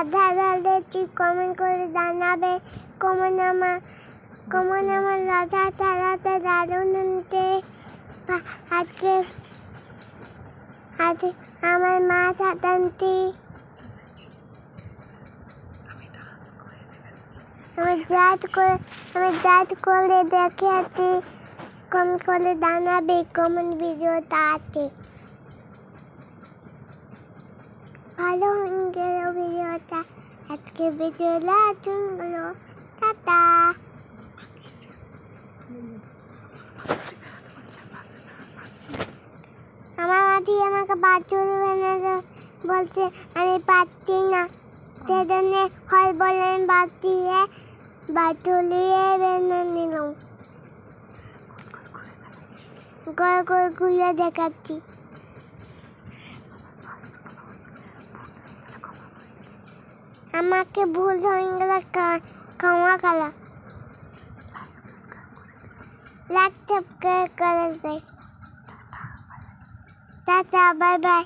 Radha রাধেটি comment করে জানাবে। Common আমার রাধা রাধা রাধুনতে আজকে আমার মা সাধান্তি আমি ডাট করে দেখে আছি। কমেন্ট করে জানাবে কমন ভিডিওটা আছে। ভালো হয়ে গেল ভিডিওটা। আজকে ভিডিওটা চুনগুলো টাটা। আমার মাঝি আমাকে বাথরুমে বানাতে বলছে, আমি পারছি না। সেজন্য হয় বলে আমি বাথরুমে বেনা নিলাম। করে ঘুরে দেখাচ্ছি। আমাকে ভুল হয়ে গেল, ক্ষমা করা। লাইক সাবস্ক্রাইব করে দেয়। Tata, bye bye.